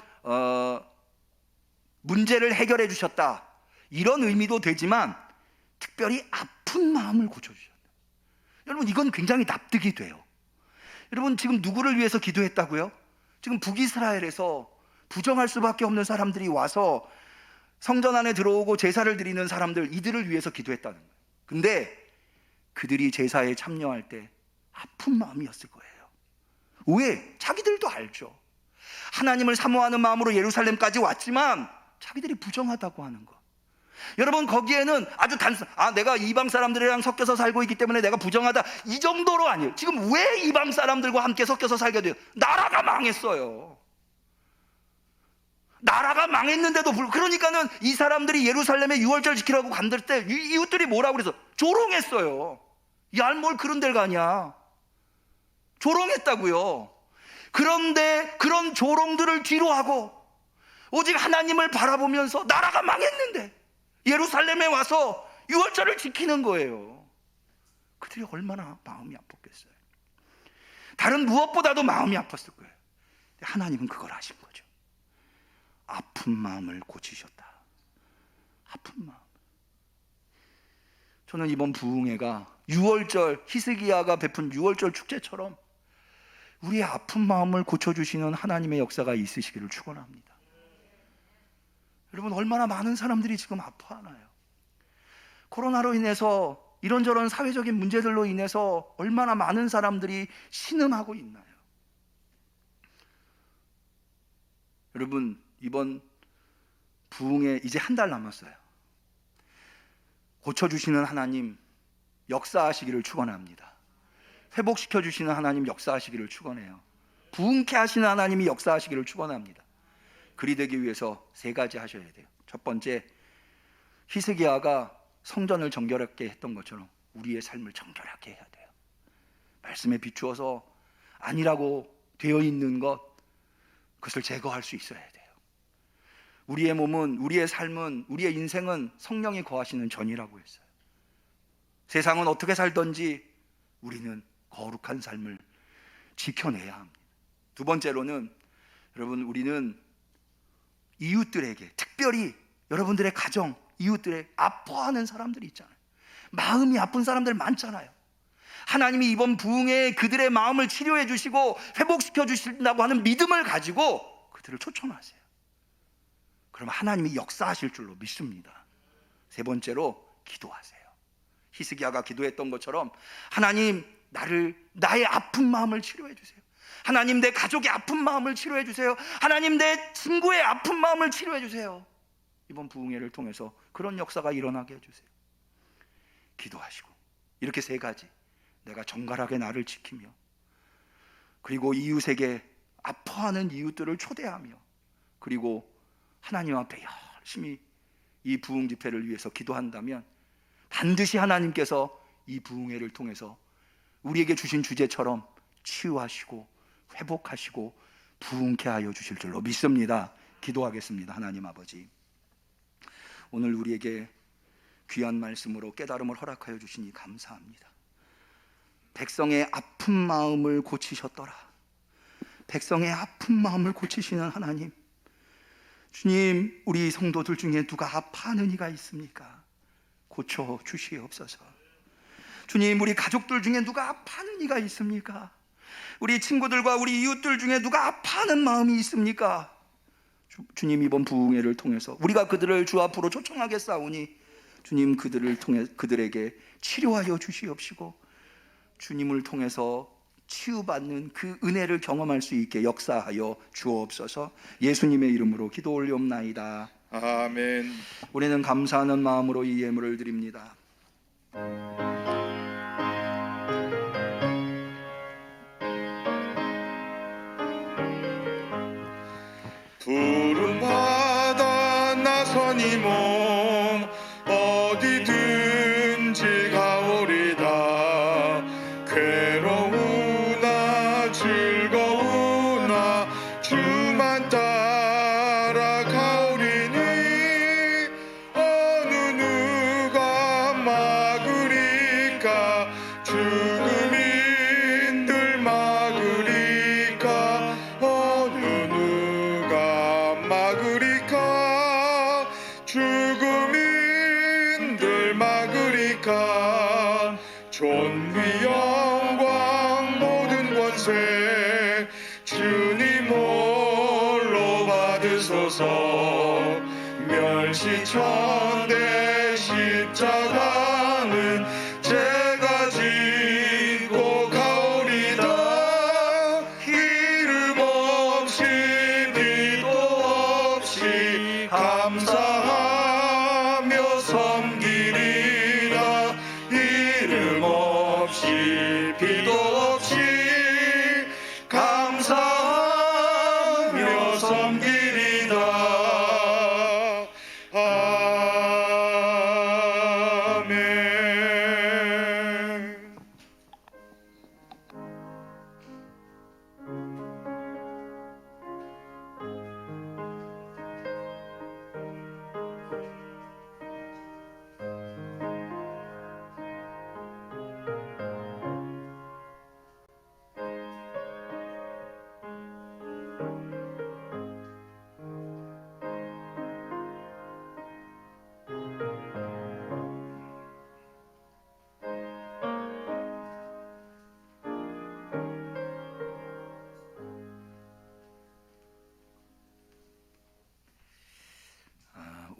문제를 해결해 주셨다, 이런 의미도 되지만 특별히 아픈 마음을 고쳐주셨다. 여러분 이건 굉장히 납득이 돼요. 여러분 지금 누구를 위해서 기도했다고요? 지금 북이스라엘에서 부정할 수밖에 없는 사람들이 와서 성전 안에 들어오고 제사를 드리는 사람들, 이들을 위해서 기도했다는 거예요. 근데 그들이 제사에 참여할 때 아픈 마음이었을 거예요. 왜? 자기들도 알죠. 하나님을 사모하는 마음으로 예루살렘까지 왔지만 자기들이 부정하다고 하는 거. 여러분 거기에는 아주 단순, 내가 이방 사람들이랑 섞여서 살고 있기 때문에 내가 부정하다, 이 정도로 아니에요. 지금 왜 이방 사람들과 함께 섞여서 살게 돼요? 나라가 망했어요. 나라가 망했는데도 그러니까는 이 사람들이 예루살렘에 유월절 지키라고 간들 때 이웃들이 뭐라고 그래서 조롱했어요. 야, 뭘 그런 데를 가냐, 조롱했다고요. 그런데 그런 조롱들을 뒤로 하고 오직 하나님을 바라보면서 나라가 망했는데 예루살렘에 와서 유월절을 지키는 거예요. 그들이 얼마나 마음이 아팠겠어요. 다른 무엇보다도 마음이 아팠을 거예요. 하나님은 그걸 아신 거죠. 아픈 마음을 고치셨다. 아픈 마음. 저는 이번 부흥회가 유월절, 히스기야가 베푼 유월절 축제처럼 우리의 아픈 마음을 고쳐주시는 하나님의 역사가 있으시기를 축원합니다. 여러분 얼마나 많은 사람들이 지금 아파하나요? 코로나로 인해서 이런저런 사회적인 문제들로 인해서 얼마나 많은 사람들이 신음하고 있나요? 여러분 이번 부흥에 이제 한 달 남았어요. 고쳐주시는 하나님 역사하시기를 축원합니다. 회복시켜주시는 하나님 역사하시기를 축원해요. 부흥케 하시는 하나님이 역사하시기를 축원합니다. 그리 되기 위해서 세 가지 하셔야 돼요. 첫 번째, 히스기야가 성전을 정결하게 했던 것처럼 우리의 삶을 정결하게 해야 돼요. 말씀에 비추어서 아니라고 되어 있는 것, 그것을 제거할 수 있어야 돼요. 우리의 몸은, 우리의 삶은, 우리의 인생은 성령이 거하시는 전이라고 했어요. 세상은 어떻게 살든지 우리는 거룩한 삶을 지켜내야 합니다. 두 번째로는, 여러분, 우리는 이웃들에게, 특별히 여러분들의 가정, 이웃들의 아파하는 사람들이 있잖아요. 마음이 아픈 사람들 많잖아요. 하나님이 이번 부흥에 그들의 마음을 치료해 주시고 회복시켜 주신다고 하는 믿음을 가지고 그들을 초청하세요. 그럼 하나님이 역사하실 줄로 믿습니다. 세 번째로, 기도하세요. 히스기야가 기도했던 것처럼, 하나님, 나의 아픈 마음을 치료해 주세요. 하나님, 내 가족의 아픈 마음을 치료해 주세요. 하나님, 내 친구의 아픈 마음을 치료해 주세요. 이번 부흥회를 통해서 그런 역사가 일어나게 해주세요. 기도하시고, 이렇게 세 가지, 내가 정갈하게 나를 지키며, 그리고 이웃에게 아파하는 이웃들을 초대하며, 그리고 하나님 앞에 열심히 이 부흥 집회를 위해서 기도한다면 반드시 하나님께서 이 부흥회를 통해서 우리에게 주신 주제처럼 치유하시고 회복하시고 부흥케 하여 주실 줄로 믿습니다. 기도하겠습니다. 하나님 아버지, 오늘 우리에게 귀한 말씀으로 깨달음을 허락하여 주시니 감사합니다. 백성의 아픈 마음을 고치셨더라. 백성의 아픈 마음을 고치시는 하나님, 주님, 우리 성도들 중에 누가 아파하는 이가 있습니까? 고쳐 주시옵소서. 주님, 우리 가족들 중에 누가 아파하는 이가 있습니까? 우리 친구들과 우리 이웃들 중에 누가 아파하는 마음이 있습니까? 주님, 이번 부흥회를 통해서 우리가 그들을 주 앞으로 초청하겠사오니 주님, 그들에게 치료하여 주시옵시고 주님을 통해서 치유받는 그 은혜를 경험할 수 있게 역사하여 주옵소서. 예수님의 이름으로 기도 올리옵나이다. 아멘. 우리는 감사하는 마음으로 이 예물을 드립니다. 부름받아 나선 이 몸 어디든지 가오리다. 괴로우나 즐거우나 주만 따라가오리니 어느 누가 막으리까. 죽음인들 막으리까. 어느 누가 막으리까. 죽음인들 막으리까. 존귀 영광 모든 권세 주님 홀로 받으소서. 멸시천대 십자가는 제가 지고 가오리다. 이름 없이 빛도 없이 감사하며 섬기리라. 이름 없이 빛도 없이 감사하며 섬기리라. 아멘.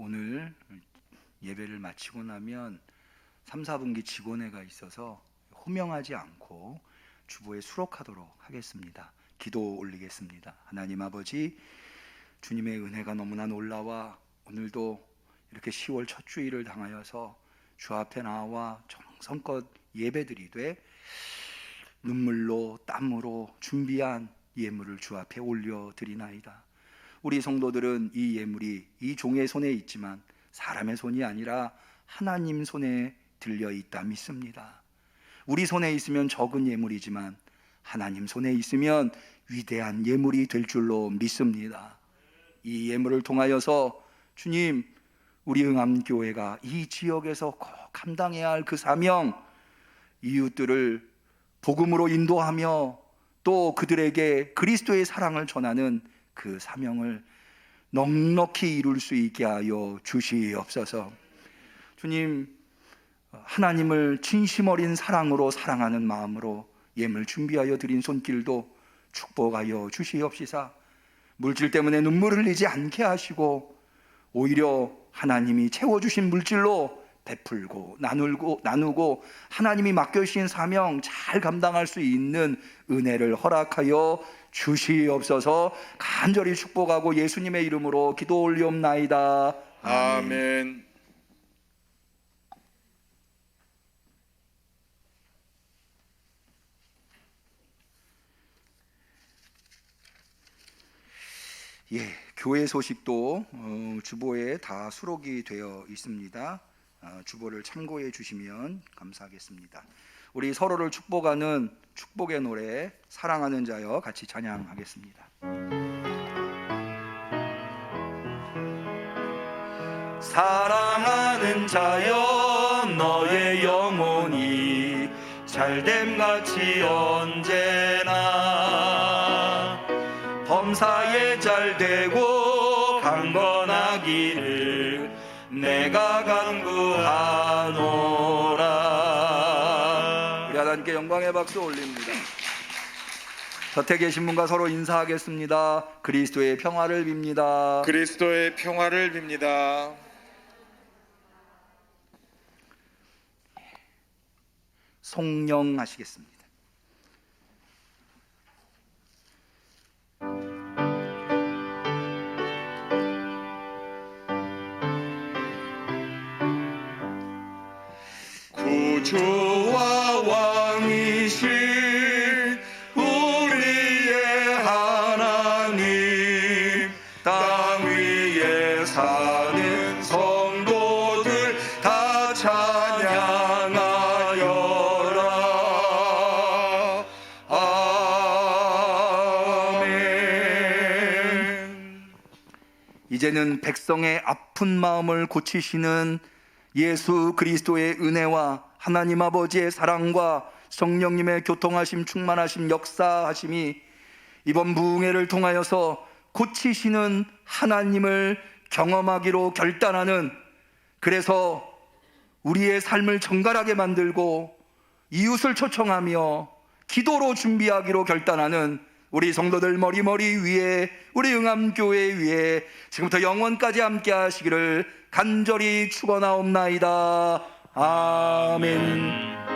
오늘 예배를 마치고 나면 3, 4분기 직원회가 있어서 호명하지 않고 주보에 수록하도록 하겠습니다. 기도 올리겠습니다. 하나님 아버지, 주님의 은혜가 너무나 놀라와 오늘도 이렇게 10월 첫 주일을 당하여서 주 앞에 나와 정성껏 예배드리되 눈물로 땀으로 준비한 예물을 주 앞에 올려드리나이다. 우리 성도들은 이 예물이 이 종의 손에 있지만 사람의 손이 아니라 하나님 손에 들려 있다 믿습니다. 우리 손에 있으면 적은 예물이지만 하나님 손에 있으면 위대한 예물이 될 줄로 믿습니다. 이 예물을 통하여서 주님, 우리 응암교회가 이 지역에서 꼭 감당해야 할 그 사명, 이웃들을 복음으로 인도하며 또 그들에게 그리스도의 사랑을 전하는 그 사명을 넉넉히 이룰 수 있게 하여 주시옵소서. 주님, 하나님을 진심 어린 사랑으로 사랑하는 마음으로 예물 준비하여 드린 손길도 축복하여 주시옵시사. 물질 때문에 눈물을 흘리지 않게 하시고 오히려 하나님이 채워주신 물질로 베풀고 나누고 하나님이 맡겨주신 사명 잘 감당할 수 있는 은혜를 허락하여 주시옵소서. 간절히 축복하고 예수님의 이름으로 기도 올리옵나이다. 아멘. 예, 교회 소식도 주보에 다 수록이 되어 있습니다. 주보를 참고해 주시면 감사하겠습니다. 우리 서로를 축복하는 축복의 노래 사랑하는 자여 같이 찬양하겠습니다. 사랑하는 자여 너의 영혼이 잘됨같이 언제나 범사에 잘되고 강건하기를 내가 간구하노라. 우리 하나님께 영광의 박수 올립니다. 곁에 계신 분과 서로 인사하겠습니다. 그리스도의 평화를 빕니다. 그리스도의 평화를 빕니다. 송영하시겠습니다. 구주와 왕이신 우리의 하나님, 땅 위에 사는 성도들 다 찬양하여라. 아멘. 이제는 백성의 아픈 마음을 고치시는 예수 그리스도의 은혜와 하나님 아버지의 사랑과 성령님의 교통하심 충만하심 역사하심이 이번 부흥회를 통하여서 고치시는 하나님을 경험하기로 결단하는, 그래서 우리의 삶을 정갈하게 만들고 이웃을 초청하며 기도로 준비하기로 결단하는 우리 성도들 머리머리 위에, 우리 응암교회 위에 지금부터 영원까지 함께 하시기를 간절히 축원하옵나이다. 아멘.